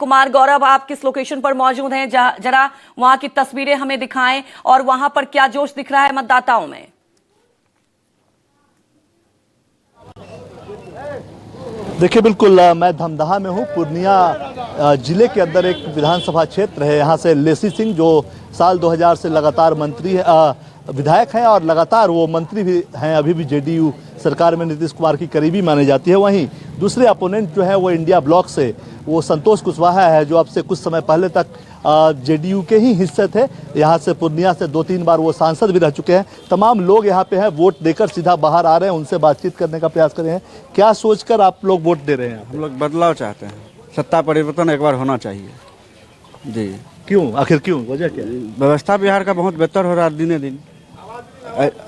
कुमार गौरव, आप किस लोकेशन पर मौजूद हैं? जरा वहां की तस्वीरें हमें दिखाएं और वहां पर क्या जोश दिख रहा है मतदाताओं में। देखिए, बिल्कुल मैं धमदाहा में हूँ। पूर्णिया जिले के अंदर एक विधानसभा क्षेत्र है। यहाँ से लेसी सिंह जो साल 2000 से लगातार मंत्री विधायक हैं और लगातार वो मंत्री भी हैं, अभी भी जेडीयू सरकार में नीतीश कुमार की करीबी मानी जाती है। वहीं दूसरे अपोनेंट जो है वो इंडिया ब्लॉक से वो संतोष कुशवाहा है, जो अब से कुछ समय पहले तक जेडीयू के ही हिस्से थे। यहाँ से पूर्णिया से 2-3 बार वो सांसद भी रह चुके हैं। तमाम लोग यहाँ पे हैं, वोट देकर सीधा बाहर आ रहे हैं। उनसे बातचीत करने का प्रयास कर रहे हैं। क्या सोचकर आप लोग वोट दे रहे हैं? हम लोग बदलाव चाहते हैं, सत्ता परिवर्तन एक बार होना चाहिए जी। क्यों, आखिर क्यों, वजह क्या है? व्यवस्था बिहार का बहुत बेहतर हो रहा है दिने दिन।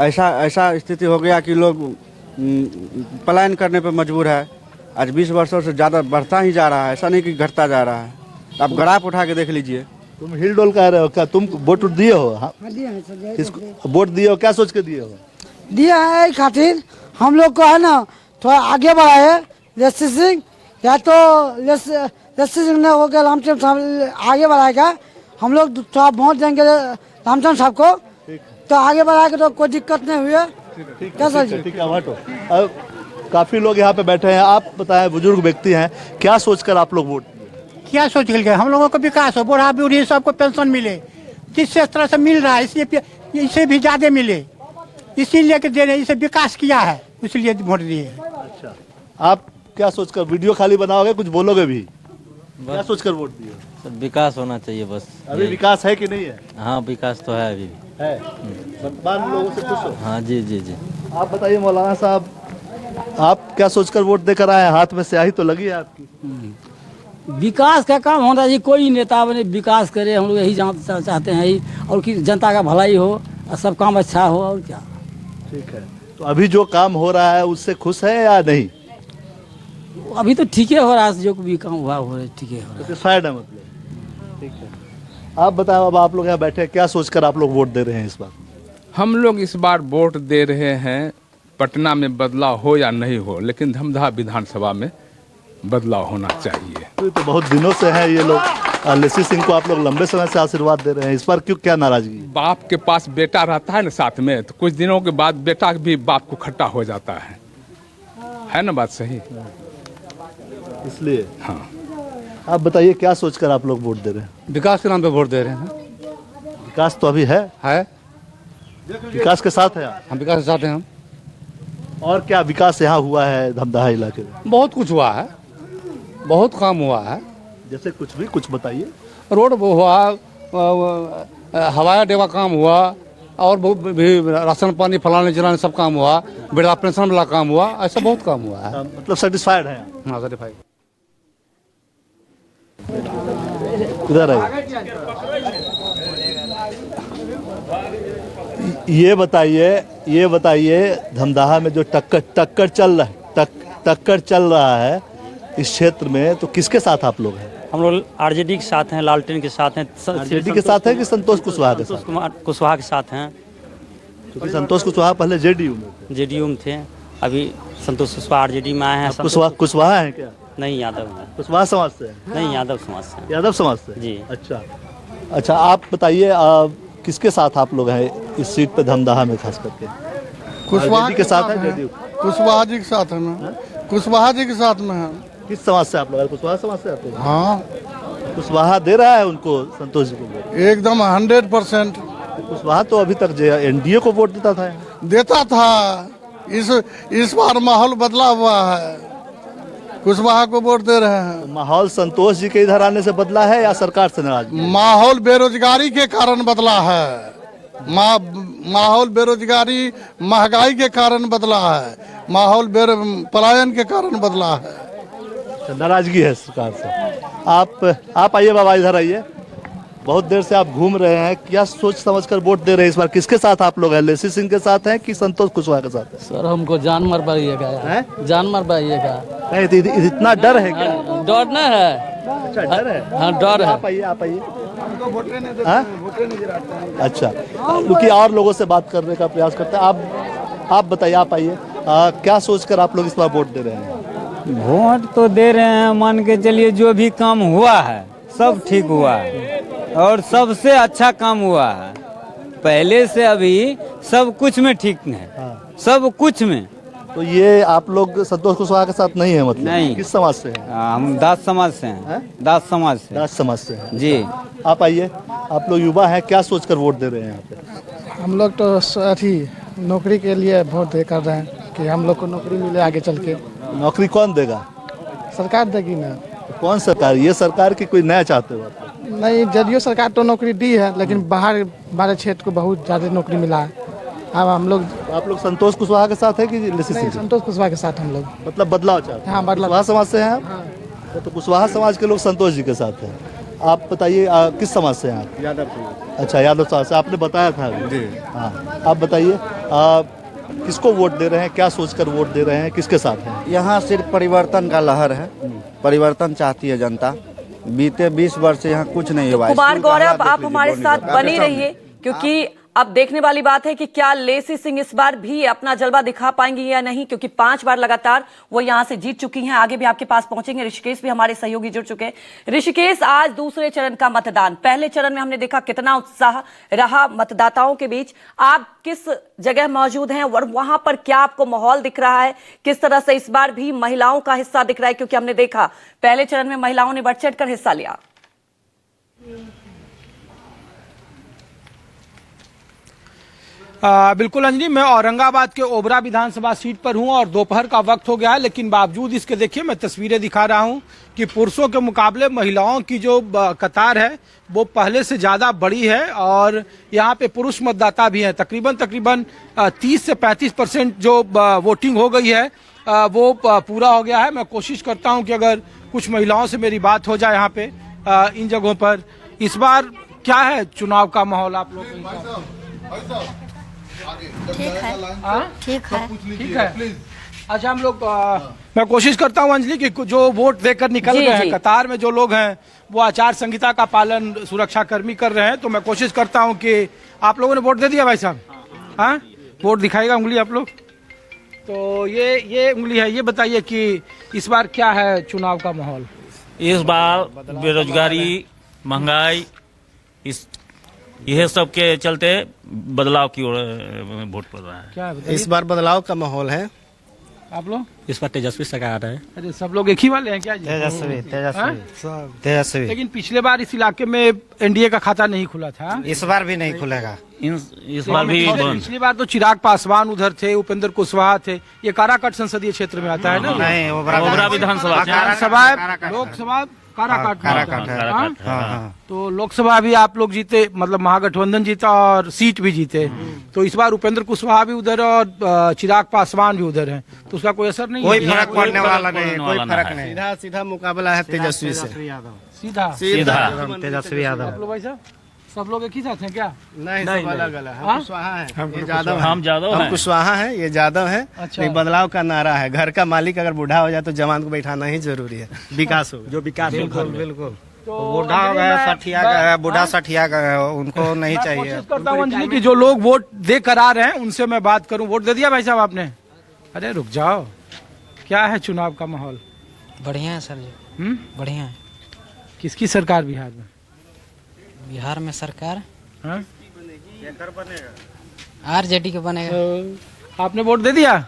ऐसा स्थिति हो गया कि लोग पलायन करने पर मजबूर है। आज 20 वर्षों से ज़्यादा बढ़ता ही जा रहा है, ऐसा नहीं कि घटता जा रहा है। आप ग्राफ उठा के देख लीजिए। तुम हिलडोल कह रहे हो क्या? तुम वोट दिए हो? हाँ, किसको वोट दिए हो? क्या सोच के दिए हो? दिया है खातिर हम लोग को है ना थोड़ा आगे बढ़ाए लेसी सिंह, या तो लेसी सिंह ने हो गया रामचंद्र साहब आगे बढ़ाएगा। हम लोग थोड़ा वोट देंगे रामचंद्र साहब को, तो आगे बढ़ाएगा तो कोई दिक्कत नहीं हुई है। क्या सर जी? ठीक है, हटो। अब काफी लोग यहाँ पे बैठे हैं। आप बताएं, बुजुर्ग व्यक्ति हैं, क्या सोचकर आप लोग वोट? क्या सोच के हम लोगों को विकास हो, बूढ़ा बूढ़ी सबको पेंशन मिले, जिस तरह से मिल रहा है इसलिए इससे भी ज्यादा मिले, इसीलिए के दे रहे, इसे विकास किया है इसलिए वोट दिए। अच्छा, आप क्या सोचकर वीडियो खाली बनाओगे, कुछ बोलोगे भी? क्या सोचकर वोट दिए? सब विकास होना चाहिए बस। अभी विकास है कि नहीं है? हाँ, विकास तो है अभी भी है। वर्तमान लोगों से खुश हो? हाँ जी जी जी। आप बताइए मौलाना साहब, आप क्या सोचकर वोट देकर आए? हाथ में स्याही तो लगी है आपकी। विकास का काम होना चाहिए, कोई नेता बने विकास करे, हम लोग यही चाहते हैं ही, और कि जनता का भलाई हो और सब काम अच्छा हो, और क्या। ठीक है, तो अभी जो काम हो रहा है उससे खुश है या नहीं? अभी तो ठीक हो रहा है, जो भी काम हुआ हो रहा है ठीक हो रहा है। सेटिस्फाइड है मतलब? ठीक है, आप बताओ, अब आप लोग यहाँ बैठे, क्या सोचकर आप लोग वोट दे रहे हैं इस बार? हम लोग इस बार वोट दे रहे हैं, पटना में बदलाव हो या नहीं हो, लेकिन धमदाहा विधानसभा में बदलाव होना चाहिए। तो बहुत दिनों से हैं ये लोग। लेसी सिंह को आप लोग लंबे समय से आशीर्वाद दे रहे हैं, इस बार क्यों, क्या नाराजगी? बाप के पास बेटा रहता है ना साथ में, तो कुछ दिनों के बाद बेटा भी बाप को खट्टा हो जाता है ना बात सही? इसलिए हाँ। आप बताइए, क्या सोचकर आप लोग वोट दे रहे हैं? विकास के नाम पे वोट दे रहे हैं। विकास तो अभी है, विकास के साथ है आप? हम विकास चाहते हैं। हम और क्या विकास यहाँ हुआ है धमदाहा इलाके में? बहुत कुछ हुआ है, बहुत काम हुआ है। जैसे कुछ भी, कुछ बताइए। रोड वो हुआ, हवाई अड्डे का काम हुआ, और भी राशन पानी फलाने चलाने सब काम हुआ, वृद्धा पेंशन वाला काम हुआ, ऐसा बहुत काम हुआ है। मतलब सेटिस्फाइड है? हाँ, सर्टिफाइड। इधर आइए। ये बताइए धमदाहा में जो टक्कर चल रहा है इस क्षेत्र में, तो किसके साथ आप लोग हैं? हम लोग आरजेडी के साथ हैं, लालटेन के साथ हैं। आरजेडी के साथ हैं कि संतोष कुशवाहा के साथ? कुशवाहा के साथ हैं, क्योंकि संतोष कुशवाहा पहले जेडीयू में थे। अभी संतोष कुशवाहा आरजेडी में आए हैं। कुशवाहा है क्या? नहीं, यादव है। कुशवाहा समाज से है? नहीं, यादव समाज से। यादव समाज से जी। अच्छा, आप बताइए, किसके साथ आप लोग हैं इस सीट पे धमदाहा में खास करके? कुशवाहा के साथ है जेडीयू? कुशवाहा जी के साथ है ना, कुशवाहा जी के साथ में है। किस समाज से आप लोग? कुशवाहा समाज से आते हैं? हाँ, कुशवाहा दे रहा है उनको, संतोष जी को? एकदम 100%। कुशवाहा तो अभी तक एनडीए को वोट देता था। इस बार माहौल बदला हुआ है, कुशवाहा को वोट दे रहे हैं। माहौल संतोष जी के इधर आने से बदला है या सरकार से नाराज? माहौल बेरोजगारी के कारण बदला है। माहौल बेरोजगारी, महंगाई के कारण बदला है। माहौल पलायन के कारण बदला है। नाराजगी है सरकार से। आप आइए बाबा, इधर आइए। बहुत देर से आप घूम रहे हैं, क्या सोच समझकर वोट दे रहे हैं इस बार? किसके साथ आप लोग हैं? लेसी सिंह के साथ हैं कि संतोष कुशवाहा के साथ? सर हमको जान मार पाइएगा, जान मार पाइएगा। इतना डर है क्या? डर न है। अच्छा, डर है? हाँ, डर है। आप आइए। अच्छा, क्योंकि और लोगों से बात करने का प्रयास करते हैं। आप बताइए, आप आइए। क्या सोचकर आप लोग इस बार वोट दे रहे हैं? वोट तो दे रहे हैं, मान के चलिए जो भी काम हुआ है सब ठीक हुआ है और सबसे अच्छा काम हुआ है। पहले से अभी सब कुछ में ठीक है, सब कुछ में। तो ये आप लोग संतोष कुशवाहा के साथ नहीं है मतलब? नहीं। किस समाज से हैं? हम दास समाज से हैं, दास समाज से। दास समाज से हैं। जी। आप आइए, आप लोग युवा हैं, क्या सोचकर वोट दे रहे हैं यहाँ पे? हम लोग तो अथी नौकरी के लिए वोट दे कर रहे हैं कि हम लोग को नौकरी मिले आगे चल के। नौकरी कौन देगा? सरकार देगी ना। कौन सरकार? ये सरकार की कोई नया चाहते हो आप? नहीं, जदयू सरकार तो नौकरी दी है, लेकिन बाहर हमारे क्षेत्र को बहुत ज़्यादा नौकरी मिला है। अब हम लोग, आप लोग संतोष कुशवाहा के साथ है कि लेसी नहीं, सिंह? संतोष कुशवाहा के साथ हम लोग। मतलब बदलाव चाहते हैं? हाँ, बदलाव। कुशवाहा समाज से हैं आप? तो कुशवाहा समाज के लोग संतोष जी के साथ हैं। आप बताइए किस समाज से हैं आप? यादव। अच्छा, यादव समाज से। आपने बताया था अभी। हाँ, आप बताइए किसको वोट दे रहे हैं, क्या सोचकर वोट दे रहे हैं, किसके साथ हैं? यहाँ सिर्फ परिवर्तन का लहर है, परिवर्तन चाहती है जनता। बीते 20 वर्ष से यहाँ कुछ नहीं हुआ। कुमार स्कूल का गौरव, हालात आप देख हमारे लीजिए, साथ बोर्ड बने का। रहिए, क्योंकि अब देखने वाली बात है कि क्या लेसी सिंह इस बार भी अपना जलवा दिखा पाएंगी या नहीं, क्योंकि 5 बार लगातार वो यहां से जीत चुकी हैं। आगे भी आपके पास पहुंचेंगे। ऋषिकेश भी हमारे सहयोगी जुड़ चुके हैं। ऋषिकेश, आज दूसरे चरण का मतदान, पहले चरण में हमने देखा कितना उत्साह रहा मतदाताओं के बीच। आप किस जगह मौजूद हैं और वहां पर क्या आपको माहौल दिख रहा है? किस तरह से इस बार भी महिलाओं का हिस्सा दिख रहा है, क्योंकि हमने देखा पहले चरण में महिलाओं ने बढ़ चढ़ कर हिस्सा लिया। बिल्कुल अंजलि, मैं औरंगाबाद के ओबरा विधानसभा सीट पर हूं और दोपहर का वक्त हो गया है, लेकिन बावजूद इसके देखिए मैं तस्वीरें दिखा रहा हूं कि पुरुषों के मुकाबले महिलाओं की जो कतार है वो पहले से ज्यादा बड़ी है और यहाँ पे पुरुष मतदाता भी हैं। तकरीबन 30 से 35% जो वोटिंग हो गई है वो पूरा हो गया है। मैं कोशिश करता हूँ कि अगर कुछ महिलाओं से मेरी बात हो जाए यहाँ पे इन जगहों पर। इस बार क्या है चुनाव का माहौल आप लोग? ठीक है। ठीक है। अच्छा, हम लोग मैं कोशिश करता हूं अंजलि कि जो वोट देकर निकल गए हैं, कतार में जो लोग हैं वो आचार संहिता का पालन सुरक्षा कर्मी कर रहे हैं, तो मैं कोशिश करता हूं कि आप लोगों ने वोट दे दिया भाई साहब? हाँ, वोट दिखाएगा उंगली आप लोग? तो ये उंगली है। ये बताइए कि इस बार क्या है चुनाव का माहौल? इस बार बेरोजगारी, महंगाई, यह सब के चलते बदलाव की ओर वोट पड़ रहा है। क्या है इस बार बदलाव का माहौल है। आप लोग? इस बार तेजस्वी सरकार है। अरे सब लोग एक ही वाले हैं क्या जी? तेजस्वी। लेकिन पिछले बार इस इलाके में एनडीए का खाता नहीं खुला था। इस बार भी नहीं खुलेगा। इस बार भी पिछली बार तो चिराग पासवान उधर थे, उपेंद्र कुशवाहा थे। ये काराकाट संसदीय क्षेत्र में आता है ना? नहीं, ओबरा विधानसभा, लोकसभा काराकाट है। हाँ। तो लोकसभा भी आप लोग जीते, मतलब महागठबंधन जीता और सीट भी जीते। तो इस बार उपेंद्र कुशवाहा भी उधर और चिराग पासवान भी उधर हैं, तो उसका कोई असर नहीं? कोई फर्क पड़ने वाला नहीं, कोई फर्क नहीं। सीधा मुकाबला है तेजस्वी से। सीधा तेजस्वी यादव। आप लोग भाई साहब सब लोग एक ही साथ हैं क्या? नहीं, सब अलग अलग है। हम कुशवाहा हैं, ये यादव हैं। हम यादव हैं। हम कुशवाहा हैं, ये यादव हैं। अच्छा। एक बदलाव का नारा है, घर का मालिक अगर बूढ़ा हो जाए तो जवान को बैठाना ही जरूरी है। विकास होगा। जो विकास बिल्कुल। तो बूढ़ा गया, सठिया गया, बूढ़ा सठिया गया, उनको नहीं चाहिए। कोशिश करता हूं अंजलि कि जो लोग वोट देकर आ रहे हैं उनसे मैं बात करूं। वोट दे दिया भाई साहब आपने? अरे रुक जाओ, क्या है चुनाव का माहौल? बढ़िया है सर जी। बढ़िया है। किसकी सरकार बिहार में? बिहार में सरकार हाँ? आरजेडी के बनेगा। तो आपने वोट दे दिया?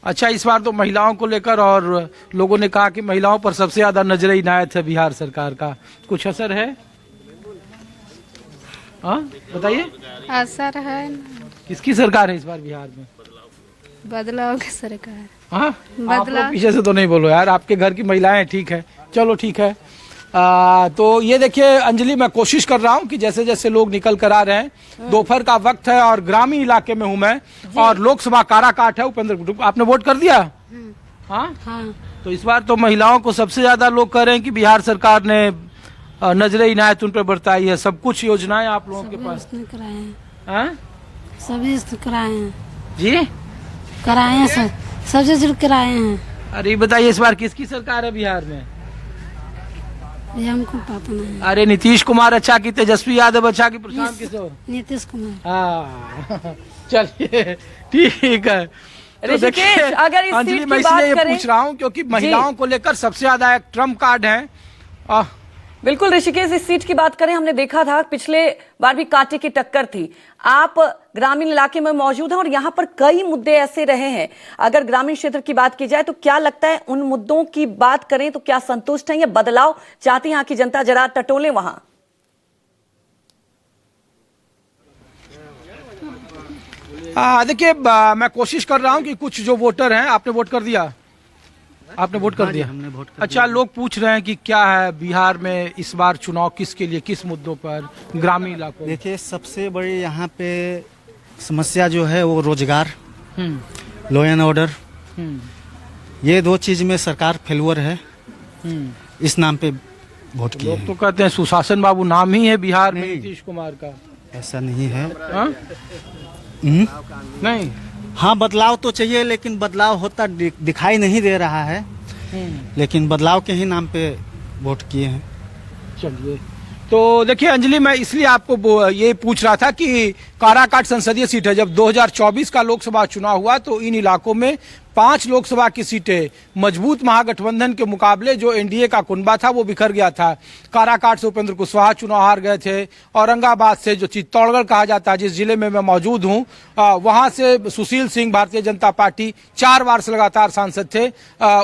अच्छा, इस बार तो महिलाओं को लेकर और लोगों ने कहा कि महिलाओं पर सबसे ज्यादा नजर इनायत है बिहार सरकार का, कुछ असर है? हाँ बताइए। असर है। किसकी सरकार है इस बार बिहार में? बदलाव की सरकार। हाँ, आप लोग पीछे से तो नहीं बोलो यार, आपके घर की महिलाएं ठीक है, चलो ठीक है। तो ये देखिए अंजलि, मैं कोशिश कर रहा हूँ कि जैसे जैसे लोग निकल कर आ रहे हैं, दोपहर का वक्त है और ग्रामीण इलाके में हूँ मैं, और लोकसभा काराकाट है। उपेंद्र, आपने वोट कर दिया? हाँ। तो इस बार तो महिलाओं को सबसे ज्यादा लोग कह रहे हैं कि बिहार सरकार ने नजरे इनायत उन पर बरताई है। सब कुछ योजनाएं आप लोगों के पास सभी कराए हैं जी, कराए हैं सर, सब चीज कराए हैं। अरे बताइए इस बार किसकी सरकार है बिहार में? ये हमको पता नहीं। अरे नीतीश कुमार अच्छा की, तेजस्वी यादव अच्छा की, प्रशांत किशोर? नीतीश कुमार। हाँ चलिए ठीक है। तो देखिए, ऋषिकेश, अगर इस अंजलि सीट मैं की बात इसलिए ये करें पूछ रहा हूं क्योंकि महिलाओं को लेकर सबसे ज्यादा एक ट्रम्प कार्ड है। बिल्कुल ऋषिकेश, इस सीट की बात करें, हमने देखा था पिछले बार भी कांटे की टक्कर थी। आप ग्रामीण इलाके में मौजूद हैं और यहाँ पर कई मुद्दे ऐसे रहे हैं। अगर ग्रामीण क्षेत्र की बात की जाए तो क्या लगता है, उन मुद्दों की बात करें तो क्या संतुष्ट हैं या बदलाव चाहती है यहाँ की जनता? जरा टटोले वहां। देखिए, मैं कोशिश कर रहा हूं कि कुछ जो वोटर हैं, आपने वोट कर दिया? आपने वोट कर दिया? हमने वोट अच्छा, लोग पूछ रहे हैं कि क्या है बिहार में इस बार चुनाव किसके लिए, किस मुद्दों पर ग्रामीण इलाकों में? देखिए, सबसे बड़ी यहाँ पे समस्या जो है वो रोजगार, लॉ एंड ऑर्डर, ये दो चीज में सरकार फेलुअर है। इस नाम पे वोट किए लोग तो कहते हैं सुशासन बाबू नाम ही है बिहार में नीतीश कुमार का। ऐसा नहीं है। नहीं, हाँ, बदलाव तो चाहिए, लेकिन बदलाव होता दिखाई नहीं दे रहा है। लेकिन बदलाव के ही नाम पे वोट किए हैं। चलिए, तो देखिए अंजलि, मैं इसलिए आपको ये पूछ रहा था कि काराकाट संसदीय सीट है। जब 2024 का लोकसभा चुनाव हुआ तो इन इलाकों में 5 लोकसभा की सीटें मजबूत महागठबंधन के मुकाबले जो एनडीए का कुनबा था वो बिखर गया था। काराकाट से उपेंद्र कुशवाहा चुनाव हार गए थे। औरंगाबाद से जो चित्तौड़गढ़ कहा जाता है, जिस जिले में मैं मौजूद हूँ, वहां से सुशील सिंह भारतीय जनता पार्टी 4 बार से लगातार सांसद थे।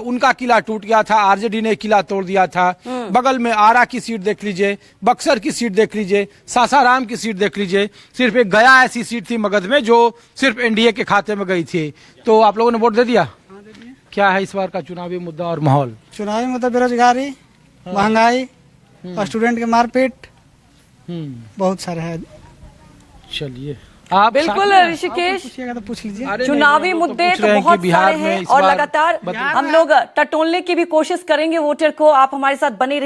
उनका किला टूट गया था, आरजेडी ने किला तोड़ दिया था। बगल में आरा की सीट देख लीजिए, बक्सर की सीट देख लीजिए, सासाराम की सीट देख लीजिए। सिर्फ एक गया ऐसी सीट थी मगध में जो सिर्फ एनडीए के खाते में गई थी। तो आप लोगों ने वोट दे दिया? क्या है इस बार का चुनावी मुद्दा और माहौल? चुनावी मुद्दा बेरोजगारी, महंगाई और स्टूडेंट के मारपीट, बहुत सारे हैं। चलिए, आप बिल्कुल ऋषिकेश, तो पूछ लीजिए। चुनावी मुद्दे तो बहुत सारे हैं और लगातार हम लोग टटोलने की भी कोशिश करेंगे वोटर को। आप हमारे साथ बने रहिए।